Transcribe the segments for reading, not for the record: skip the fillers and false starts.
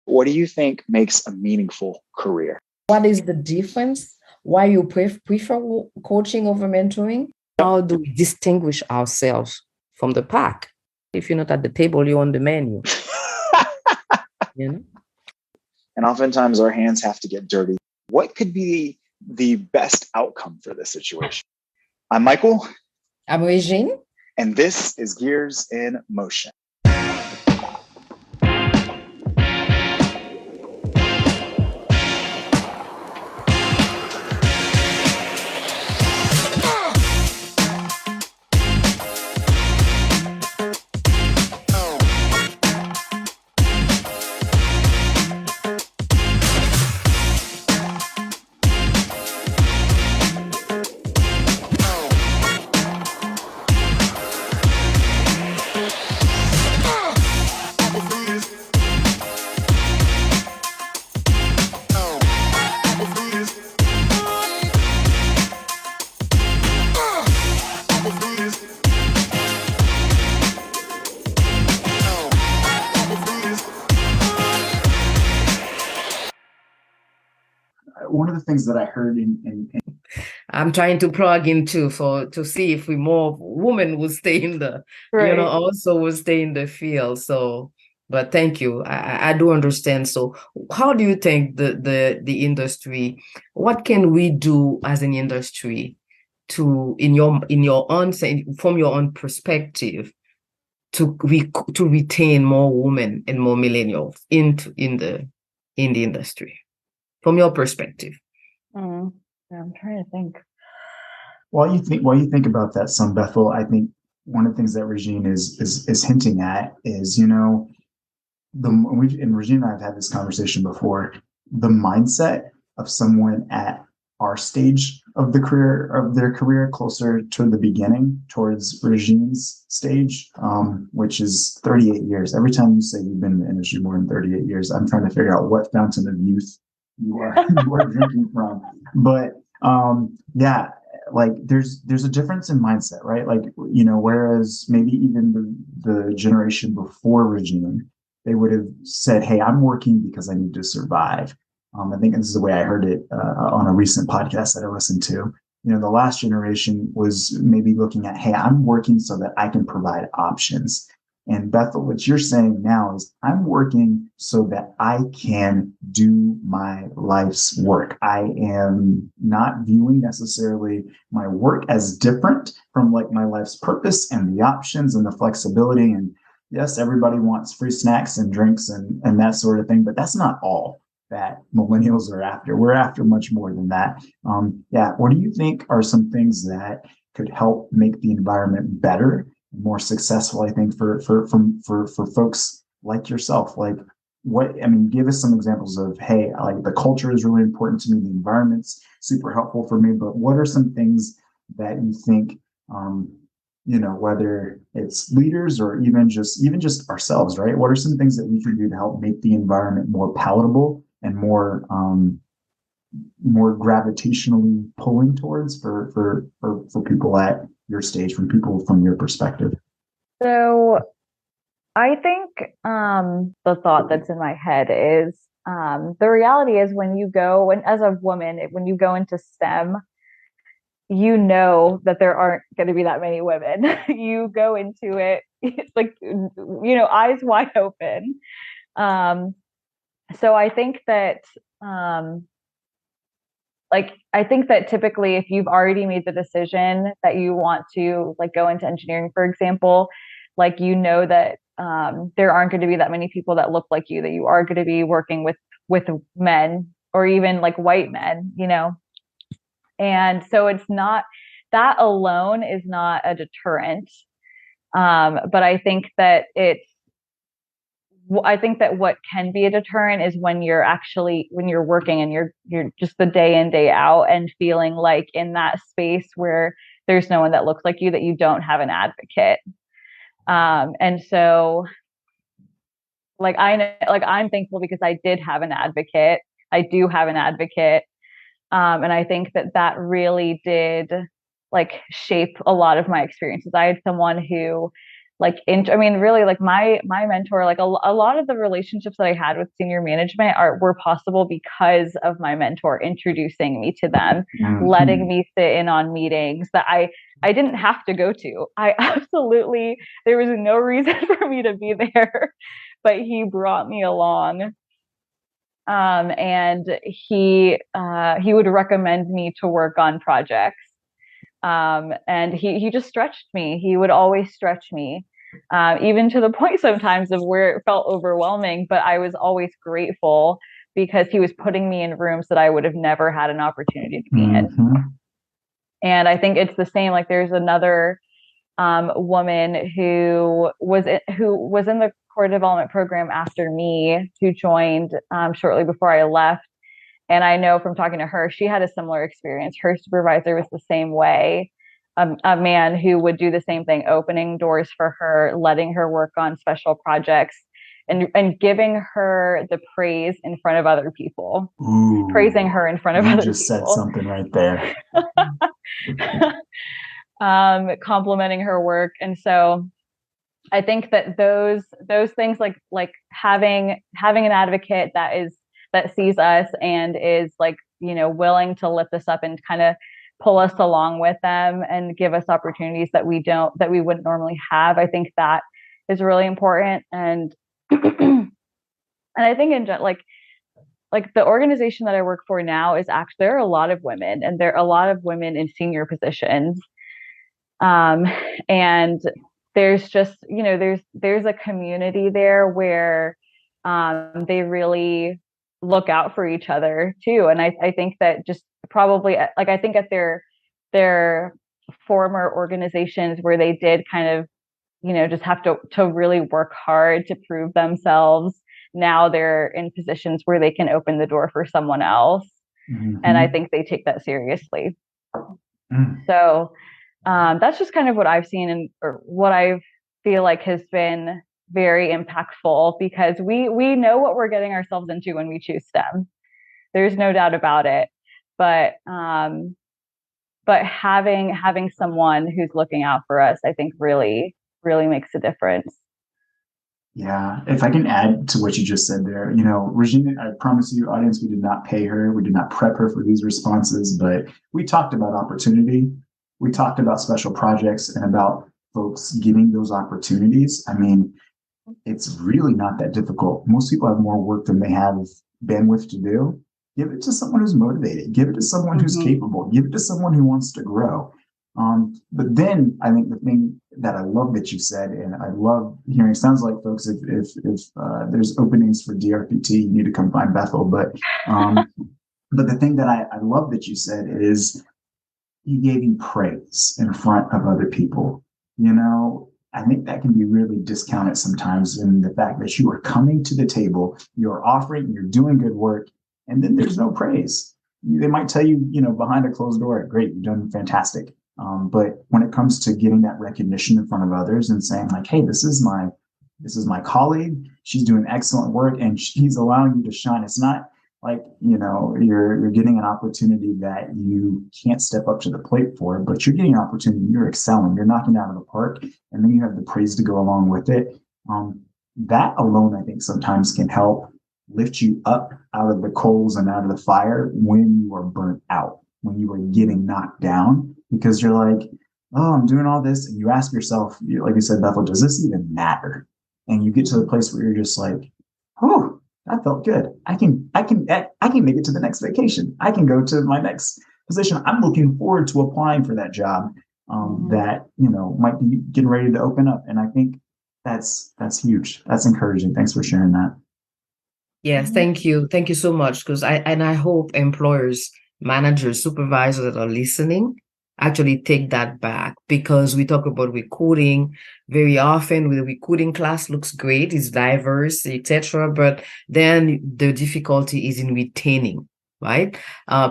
What do you think makes a meaningful career? What is the difference? Why you prefer coaching over mentoring? How do we distinguish ourselves from the pack? If you're not at the table, you're on the menu. You know? And oftentimes our hands have to get dirty. What could be the best outcome for this situation? I'm Michael. I'm Regine. And this is Gears in Motion. One of the things that I heard I'm trying to plug in too to see if we more women will stay in the, Right. also will stay in the field. So, but thank you. I do understand. So how do you think the industry, what can we do as an industry to, in your own, from your own perspective, to retain more women and more millennials in the industry, from your perspective? I'm trying to think. While you think about that, some Bethel, I think one of the things that Regine is hinting at is, and Regine and I have had this conversation before, the mindset of someone at our stage of their career, closer to the beginning, towards Regine's stage, which is 38 years. Every time you say you've been in the industry more than 38 years, I'm trying to figure out what fountain of youth you are drinking from. But yeah, like there's a difference in mindset, right? Like, whereas maybe even the generation before Regine, they would have said, hey, I'm working because I need to survive. I think this is the way I heard it on a recent podcast that I listened to. The last generation was maybe looking at, hey, I'm working so that I can provide options. And Bethel, what you're saying now is, I'm working so that I can do my life's work. I am not viewing necessarily my work as different from like my life's purpose and the options and the flexibility. And yes, everybody wants free snacks and drinks and that sort of thing, but that's not all that millennials are after. We're after much more than that. What do you think are some things that could help make the environment better, more successful? I think for folks like yourself, like give us some examples of, hey, like the culture is really important to me, the environment's super helpful for me, but what are some things that you think, whether it's leaders or even just ourselves, right? What are some things that we can do to help make the environment more palatable and more gravitationally pulling towards for people at your stage, from people from your perspective? So I think the thought that's in my head is the reality is, as a woman, when you go into STEM, you know that there aren't going to be that many women. You go into it, it's like, eyes wide open. So I think that, I think that typically, if you've already made the decision that you want to go into engineering, for example, that there aren't going to be that many people that look like you, that you are going to be working with men, or even white men, and so it's not, that alone is not a deterrent. But I think that what can be a deterrent is when you're working and you're just the day in, day out, and feeling like in that space where there's no one that looks like you, that you don't have an advocate. And so I'm thankful because I did have an advocate. I do have an advocate. And I think that really did shape a lot of my experiences. I had someone who I mean, really, like my mentor, like a lot of the relationships that I had with senior management were possible because of my mentor introducing me to them, letting me sit in on meetings that I didn't have to go to. There was no reason for me to be there, but he brought me along. And he would recommend me to work on projects. And he just stretched me. He would always stretch me, even to the point sometimes of where it felt overwhelming, but I was always grateful because he was putting me in rooms that I would have never had an opportunity to be in. And I think it's the same, like there's another woman who was in the core development program after me, who joined shortly before I left. And I know from talking to her, she had a similar experience. Her supervisor was the same way, a man who would do the same thing, opening doors for her, letting her work on special projects, and giving her the praise in front of other people. Ooh, praising her in front of other people. You just said something right there. Complimenting her work. And so I think that those things, like having an advocate that sees us and is like, willing to lift us up and kind of pull us along with them and give us opportunities that we wouldn't normally have. I think that is really important. And and I think like the organization that I work for now is actually, there are a lot of women, and there are a lot of women in senior positions. And there's just, there's a community there where they really look out for each other too. And I think that just probably, like, I think at their former organizations where they did kind of, just have to really work hard to prove themselves, now they're in positions where they can open the door for someone else. And I think they take that seriously. So that's just kind of what I've seen, and or what I feel like has been very impactful, because we know what we're getting ourselves into when we choose STEM. There's no doubt about it. But having someone who's looking out for us, I think really makes a difference. Yeah, if I can add to what you just said there, Regina, I promise you, audience, we did not pay her. We did not prep her for these responses, but we talked about opportunity. We talked about special projects and about folks getting those opportunities. I mean, it's really not that difficult. Most people have more work than they have bandwidth to do. Give it to someone who's motivated. Give it to someone who's capable. Give it to someone who wants to grow. But then I think the thing that I love that you said, and I love hearing, sounds like, folks, if there's openings for DRPT, you need to come find Bethel. But the thing that I love that you said is you gave him praise in front of other people. I think that can be really discounted sometimes, in the fact that you are coming to the table, you're offering, you're doing good work, and then there's no praise. They might tell you, behind a closed door, great, you've done fantastic. But when it comes to getting that recognition in front of others and saying, like, hey, this is my colleague, she's doing excellent work and she's allowing you to shine. It's not like, you're getting an opportunity that you can't step up to the plate for, but you're getting an opportunity, you're excelling, you're knocking it out of the park, and then you have the praise to go along with it. That alone, I think, sometimes can help lift you up out of the coals and out of the fire when you are burnt out, when you are getting knocked down, because you're like, oh, I'm doing all this. And you ask yourself, like you said, Bethel, does this even matter? And you get to the place where you're just like, oh, that felt good. I can make it to the next vacation. I can go to my next position. I'm looking forward to applying for that job that, might be getting ready to open up. And I think that's huge. That's encouraging. Thanks for sharing that. Yes, thank you. Thank you so much. Because I hope employers, managers, supervisors that are listening actually take that back, because we talk about recruiting very often. The recruiting class looks great, it's diverse, etc. But then the difficulty is in retaining, right?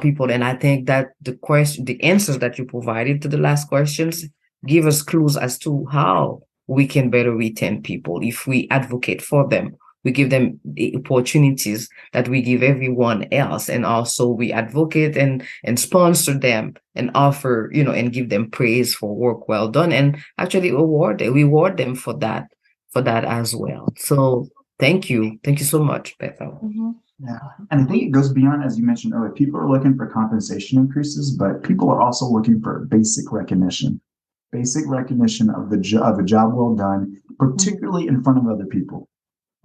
People. And I think that the answers that you provided to the last questions give us clues as to how we can better retain people if we advocate for them we give them the opportunities that we give everyone else, and also we advocate and sponsor them and offer, and give them praise for work well done, and actually reward them for that as well. So thank you so much, Bethel. Mm-hmm. Yeah. And I think it goes beyond, as you mentioned earlier, people are looking for compensation increases, but people are also looking for basic recognition of of a job well done, particularly in front of other people.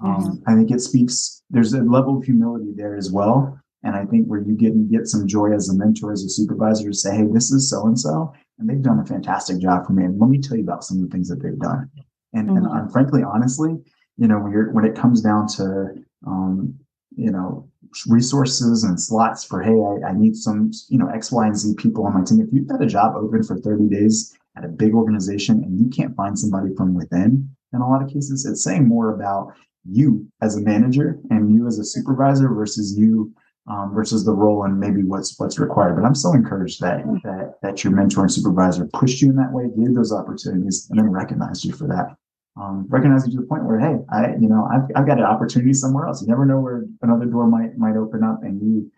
I think it speaks, there's a level of humility there as well. And I think where you get some joy as a mentor, as a supervisor, to say, hey, this is so and so, and they've done a fantastic job for me. And let me tell you about some of the things that they've done. And frankly, honestly, when it comes down to resources and slots for, hey, I need some, X, Y, and Z people on my team. If you've got a job open for 30 days at a big organization and you can't find somebody from within, in a lot of cases, it's saying more about you as a manager and you as a supervisor versus the role and maybe what's required. But I'm so encouraged that your mentor and supervisor pushed you in that way, gave those opportunities, and then recognized you for that. Recognizing to the point where, hey, I've got an opportunity somewhere else. You never know where another door might open up, and you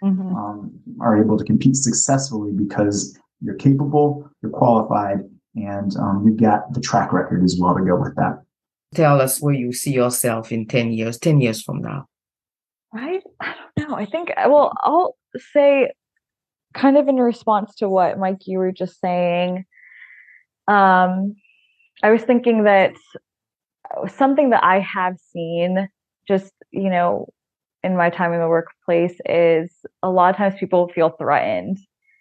are able to compete successfully because you're capable, you're qualified, and you've got the track record as well to go with that. Tell us where you see yourself in 10 years from now. I don't know. I think, well, I'll say kind of in response to what, Mike, you were just saying. I was thinking that something that I have seen just, in my time in the workplace is a lot of times people feel threatened,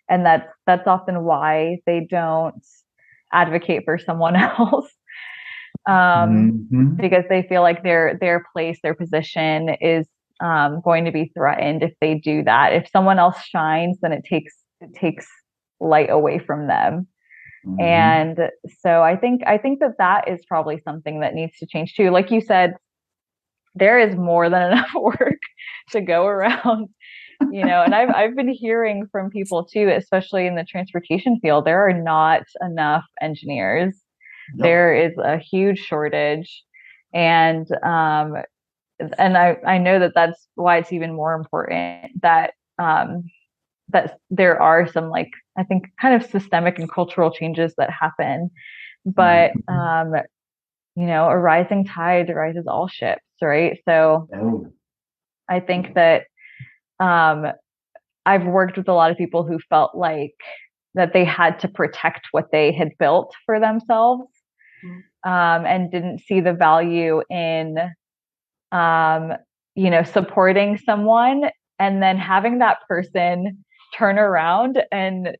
and that's often why they don't advocate for someone else. Because they feel like their place, their position is going to be threatened if they do that. If someone else shines, then it takes light away from them. And so I think that is probably something that needs to change too. Like you said, there is more than enough work to go around, and I've been hearing from people too, especially in the transportation field, there are not enough engineers. Yep. There is a huge shortage, and I know that that's why it's even more important that that there are some, like, I think, kind of systemic and cultural changes that happen. But a rising tide rises all ships, right? So I think that I've worked with a lot of people who felt like that they had to protect what they had built for themselves. And didn't see the value in, supporting someone and then having that person turn around and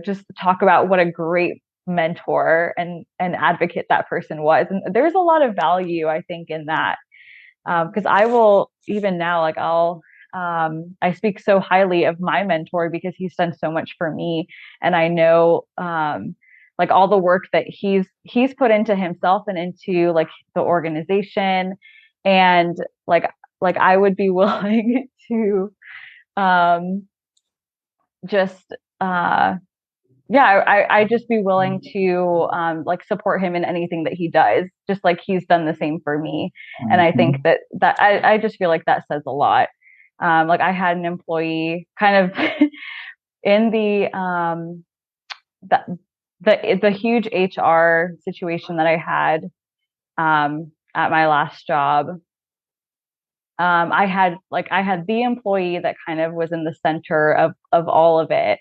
just talk about what a great mentor and advocate that person was. And there's a lot of value, I think, in that. Because I will, even now, I speak so highly of my mentor because he's done so much for me. And I know, all the work that he's put into himself and into the organization, and I would be willing to I just be willing to support him in anything that he does, just like he's done the same for me. And I think that I just feel like that says a lot. I had an employee kind of in the huge HR situation that I had at my last job. I had the employee that kind of was in the center of all of it.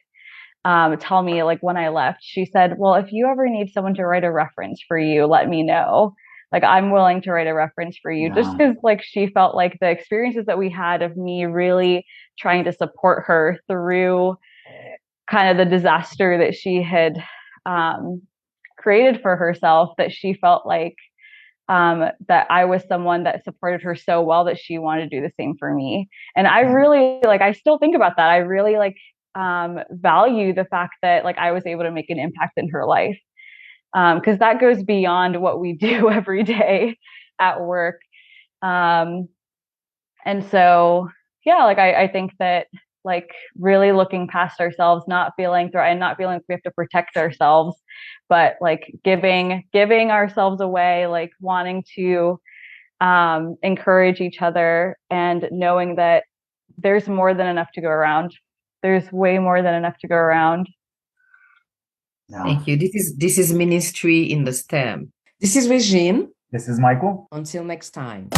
Tell me, when I left, she said, well, if you ever need someone to write a reference for you, let me know. I'm willing to write a reference for you. Just because she felt like the experiences that we had of me really trying to support her through kind of the disaster that she had created for herself, that she felt like that I was someone that supported her so well that she wanted to do the same for me. And I really I still think about that. I really value the fact that I was able to make an impact in her life, because that goes beyond what we do every day at work. And so I think that really looking past ourselves, not feeling threatened, not feeling like we have to protect ourselves, but giving ourselves away, wanting to encourage each other, and knowing that there's more than enough to go around. There's way more than enough to go around. Yeah. Thank you. This is ministry in the STEM. This is Regine. This is Michael. Until next time.